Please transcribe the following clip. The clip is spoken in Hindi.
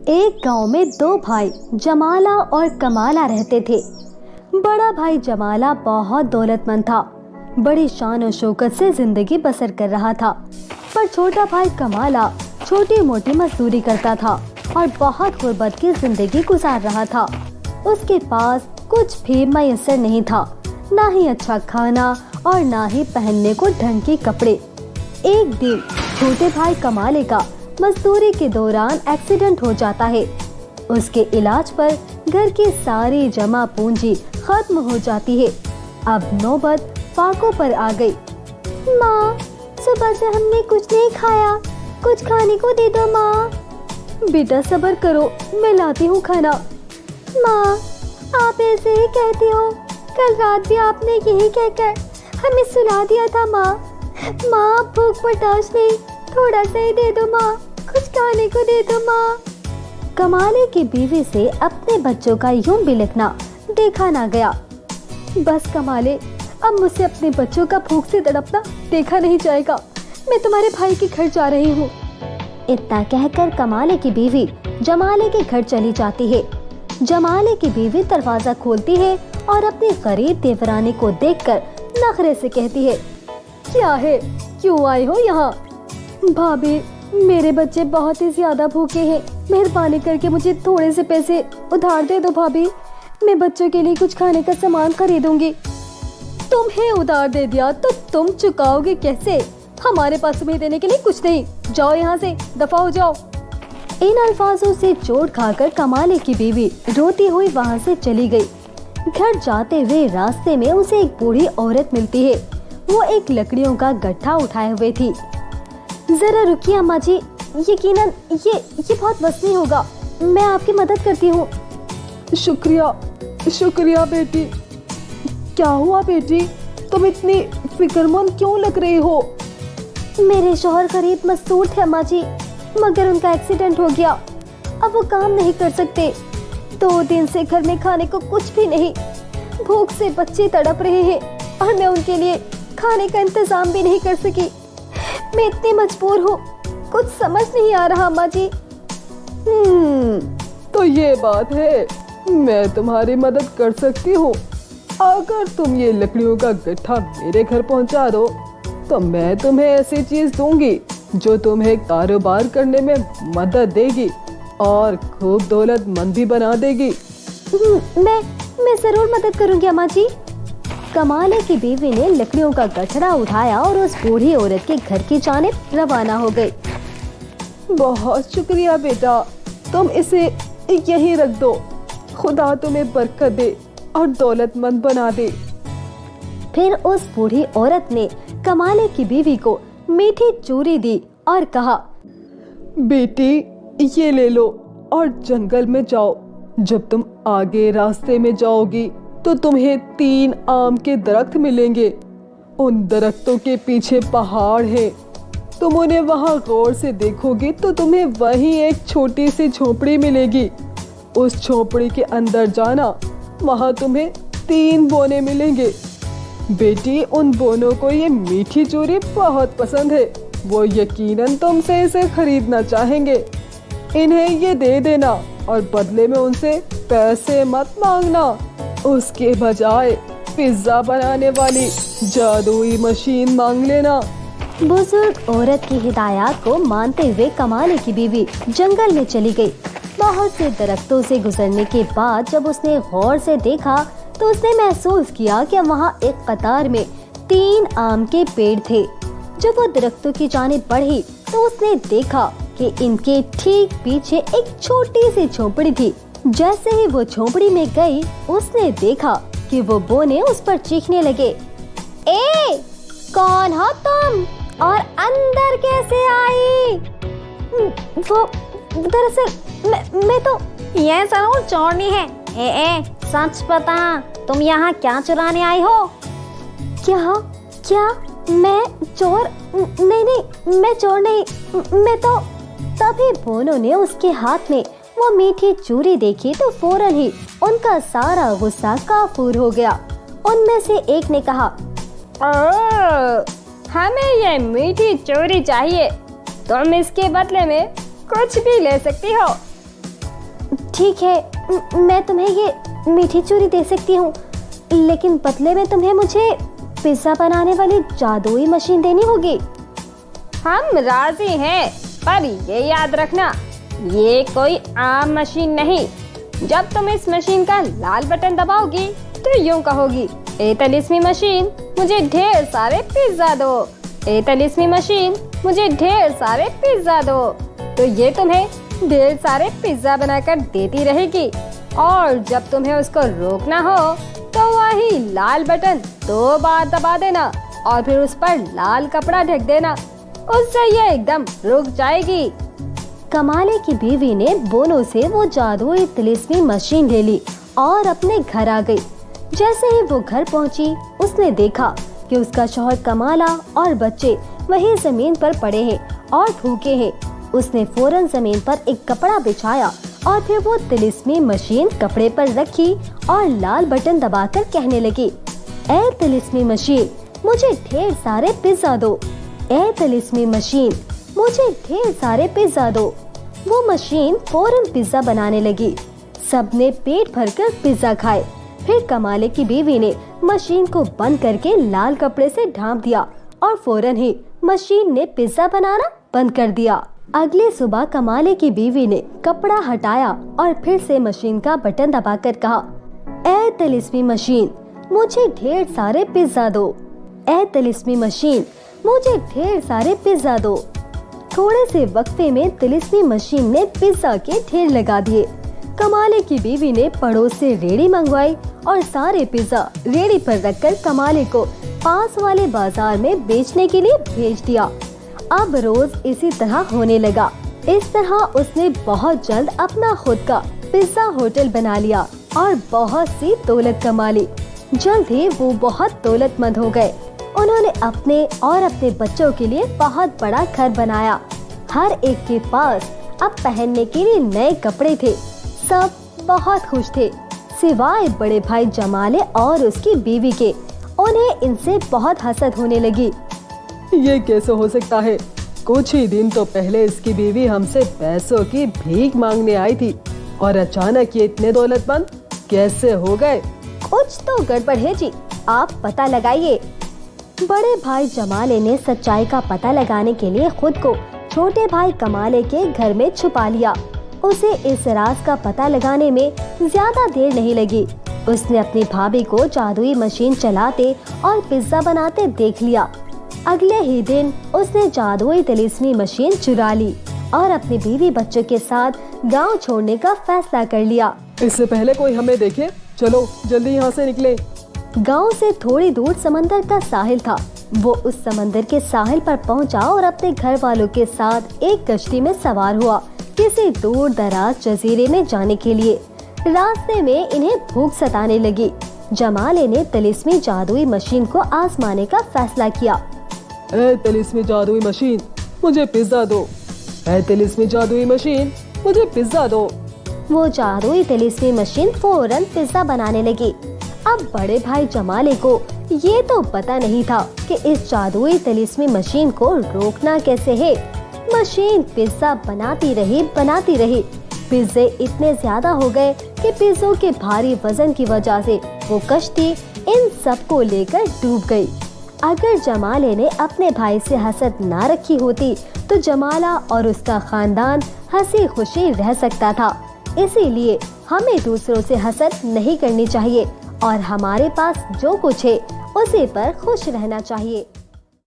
एक गांव में दो भाई जमाला और कमाला रहते थे। बड़ा भाई जमाला बहुत दौलतमंद था, बड़ी शान और शौकत से जिंदगी बसर कर रहा था। पर छोटा भाई कमाला छोटी मोटी मजदूरी करता था और बहुत गुर्बत की जिंदगी गुजार रहा था। उसके पास कुछ भी मयसर नहीं था, ना ही अच्छा खाना और ना ही पहनने को ढंग के कपड़े। एक दिन छोटे भाई कमाले का मजदूरी के दौरान एक्सीडेंट हो जाता है। उसके इलाज पर घर की सारी जमा पूंजी खत्म हो जाती है। अब नौबत फाको पर आ गई। माँ, सुबह से हमने कुछ नहीं खाया, कुछ खाने को दे दो माँ। बेटा सब्र करो, मैं लाती हूँ खाना। माँ, आप ऐसे ही कहती हो, कल रात भी आपने यही कहकर हमें सुला दिया था माँ। माँ, भूख बर्दाश्त नहीं, थोड़ा सा ही दे दो माँ, कुछ खाने को दे दो माँ। कमाले की बीवी से अपने बच्चों का यूं बिलखना देखा ना गया। बस कमाले, अब मुझसे अपने बच्चों का भूख से तड़पना देखा नहीं जाएगा। मैं तुम्हारे भाई के घर जा रही हूँ। इतना कहकर कमाले की बीवी जमाले के घर चली जाती है। जमाले की बीवी दरवाजा खोलती है और अपनी गरीब देवरानी को देखकर नखरे से कहती है, क्या है, क्यों आई हो यहाँ? भाभी, मेरे बच्चे बहुत ही ज्यादा भूखे हैं, मेहरबानी करके मुझे थोड़े से पैसे उधार दे दो भाभी, मैं बच्चों के लिए कुछ खाने का सामान खरीदूंगी। तुम्हें उधार दे दिया तो तुम चुकाओगे कैसे? हमारे पास तुम्हें देने के लिए कुछ नहीं, जाओ यहाँ से, दफा हो जाओ। इन अल्फाजों से चोट खाकर कमाले की बीवी रोती हुई वहाँ से चली गई। घर जाते हुए रास्ते में उसे एक बूढ़ी औरत मिलती है। वो एक लकड़ियों का गट्ठा उठाए हुए थी। जरा रुकिए अम्मा जी, यकीनन ये बहुत वजनी होगा, मैं आपकी मदद करती हूँ। शुक्रिया बेटी। क्या हुआ बेटी, तुम इतनी फिक्रमंद क्यों लग रही हो? मेरे शौहर गरीब मजदूर थे अम्मा जी, मगर उनका एक्सीडेंट हो गया, अब वो काम नहीं कर सकते। 2 दिन से घर में खाने को कुछ भी नहीं, भूख से बच्चे तड़प रहे हैं और मैं उनके लिए खाने का इंतजाम भी नहीं कर सकी। मैं इतनी मजबूर हूँ, कुछ समझ नहीं आ रहा अम्मा जी। तो ये बात है, मैं तुम्हारी मदद कर सकती हूँ। अगर तुम ये लकड़ियों का गट्ठा मेरे घर पहुँचा दो तो मैं तुम्हें ऐसी चीज दूंगी जो तुम्हें कारोबार करने में मदद देगी और खूब दौलतमंद भी बना देगी। मैं जरूर मदद करूंगी अम्मा जी। कमाले की बीवी ने लकड़ियों का गठड़ा उठाया और उस बूढ़ी औरत के घर की जानिब रवाना हो गई। बहुत शुक्रिया बेटा, तुम इसे यहीं रख दो, खुदा तुम्हें बरकत दे और दौलतमंद बना दे। फिर उस बूढ़ी औरत ने कमाले की बीवी को मीठी चूरी दी और कहा, बेटी ये ले लो और जंगल में जाओ। जब तुम आगे रास्ते में जाओगी तो तुम्हें 3 आम के दरख्त मिलेंगे। उन दरख्तों के पीछे पहाड़ है, तुम उन्हें वहाँ गौर से देखोगी तो तुम्हें वहीं एक छोटी सी झोपड़ी मिलेगी। उस झोपड़ी के अंदर जाना, वहाँ तुम्हें 3 बोने मिलेंगे। बेटी, उन बोनों को ये मीठी चूरी बहुत पसंद है, वो यकीनन तुमसे इसे खरीदना चाहेंगे। इन्हें ये दे देना और बदले में उनसे पैसे मत मांगना, उसके बजाय पिज्जा बनाने वाली जादुई मशीन मांग लेना। बुजुर्ग औरत की हिदायत को मानते हुए कमाले की बीवी जंगल में चली गई। बहुत से दरख्तों से गुजरने के बाद जब उसने गौर से देखा तो उसने महसूस किया कि वहाँ एक कतार में 3 आम के पेड़ थे। जब वो दरख्तों की जानिब बढ़ी तो उसने देखा कि इनके ठीक पीछे एक छोटी सी झोपड़ी थी। जैसे ही वो झोपड़ी में गई, उसने देखा कि वो बोने उस पर चीखने लगे, ए, कौन हो तुम और अंदर कैसे आई? वो दरअसल मैं तो ये जरूर चोरनी है। ए, सच बता, तुम यहाँ क्या चुराने आई हो? क्या मैं चोर? नहीं, मैं चोर नहीं, मैं तो। तभी बोनो ने उसके हाथ में वो मीठी चूरी देखी तो फौरन ही उनका सारा गुस्सा काफूर हो गया। उनमें से एक ने कहा, हमें ये मीठी चूरी चाहिए, तुम इसके बदले में कुछ भी ले सकती हो। ठीक है, मैं तुम्हें ये मीठी चूरी दे सकती हूँ, लेकिन बदले में तुम्हें मुझे पिज्जा बनाने वाली जादुई मशीन देनी होगी। हम राजी हैं, पर ये याद रखना, ये कोई आम मशीन नहीं। जब तुम इस मशीन का लाल बटन दबाओगी तो यूं कहोगी, ए तिलिस्मी मशीन मुझे ढेर सारे पिज्जा दो, ए तिलिस्मी मशीन मुझे ढेर सारे पिज्जा दो। तो ये तुम्हें ढेर सारे पिज्जा बनाकर देती रहेगी, और जब तुम्हें उसको रोकना हो तो वही लाल बटन 2 बार दबा देना और फिर उस पर लाल कपड़ा ढक देना, उससे ये एकदम रुक जाएगी। कमाले की बीवी ने बोनो से वो जादुई तिलिस्मी मशीन ले ली और अपने घर आ गई। जैसे ही वो घर पहुंची, उसने देखा कि उसका शौहर कमाला और बच्चे वहीं जमीन पर पड़े हैं और भूखे हैं। उसने फौरन जमीन पर एक कपड़ा बिछाया और फिर वो तिलिस्मी मशीन कपड़े पर रखी और लाल बटन दबाकर कहने लगी, ए तिलिस्मी मशीन मुझे ढेर सारे पिज्जा दो, ए तिलिस्मी मशीन मुझे ढेर सारे पिज्जा दो। वो मशीन फौरन पिज्जा बनाने लगी। सबने पेट भरकर पिज्जा खाए। फिर कमाले की बीवी ने मशीन को बंद करके लाल कपड़े से ढांप दिया और फौरन ही मशीन ने पिज्जा बनाना बंद कर दिया। अगली सुबह कमाले की बीवी ने कपड़ा हटाया और फिर से मशीन का बटन दबाकर कहा, ए तिलिस्मी मशीन मुझे ढेर सारे पिज्जा दो, ए तिलिस्मी मशीन मुझे ढेर सारे पिज्जा दो। थोड़े से वक्फे में तिलिस्मी मशीन ने पिज्जा के ढेर लगा दिए। कमाले की बीवी ने पड़ोस से रेड़ी मंगवाई और सारे पिज्जा रेड़ी पर रखकर कमाले को पास वाले बाजार में बेचने के लिए भेज दिया। अब रोज इसी तरह होने लगा। इस तरह उसने बहुत जल्द अपना खुद का पिज्जा होटल बना लिया और बहुत सी दौलत कमा ली। जल्द ही वो बहुत दौलतमंद हो गए। उन्होंने अपने और अपने बच्चों के लिए बहुत बड़ा घर बनाया। हर एक के पास अब पहनने के लिए नए कपड़े थे। सब बहुत खुश थे, सिवाय बड़े भाई जमाले और उसकी बीवी के। उन्हें इनसे बहुत हसद होने लगी। ये कैसे हो सकता है? कुछ ही दिन तो पहले इसकी बीवी हमसे पैसों की भीख मांगने आई थी और अचानक ये इतने दौलतमंद कैसे हो गए? कुछ तो गड़बड़ है जी, आप पता लगाइए। बड़े भाई जमाले ने सच्चाई का पता लगाने के लिए खुद को छोटे भाई कमाले के घर में छुपा लिया। उसे इस राज का पता लगाने में ज्यादा देर नहीं लगी। उसने अपनी भाभी को जादुई मशीन चलाते और पिज्जा बनाते देख लिया। अगले ही दिन उसने जादुई तिलिस्मी मशीन चुरा ली और अपनी बीवी बच्चों के साथ गांव छोड़ने का फैसला कर लिया। इससे पहले कोई हमें देखे, चलो जल्दी यहाँ से निकले। गांव से थोड़ी दूर समंदर का साहिल था। वो उस समंदर के साहिल पर पहुंचा और अपने घर वालों के साथ एक कश्ती में सवार हुआ किसी दूर दराज जजीरे में जाने के लिए। रास्ते में इन्हें भूख सताने लगी। जमाले ने तिलिस्मी जादुई मशीन को आजमाने का फैसला किया। ए तिलिस्मी जादुई मशीन मुझे पिज्जा दो, ए तिलिस्मी जादुई मशीन मुझे पिज्जा दो। वो जादुई तिलिस्मी मशीन फौरन पिज्जा बनाने लगी। अब बड़े भाई जमाले को ये तो पता नहीं था कि इस जादुई तिलिस्मी मशीन को रोकना कैसे है। मशीन पिज्जा बनाती रही। पिज्जे इतने ज्यादा हो गए कि पिज्जों के भारी वजन की वजह से वो कश्ती इन सबको लेकर डूब गई। अगर जमाले ने अपने भाई से हसद ना रखी होती तो जमाला और उसका खानदान हंसी खुशी रह सकता था। इसीलिए हमें दूसरों से हसद नहीं करनी चाहिए और हमारे पास जो कुछ है उसी पर खुश रहना चाहिए।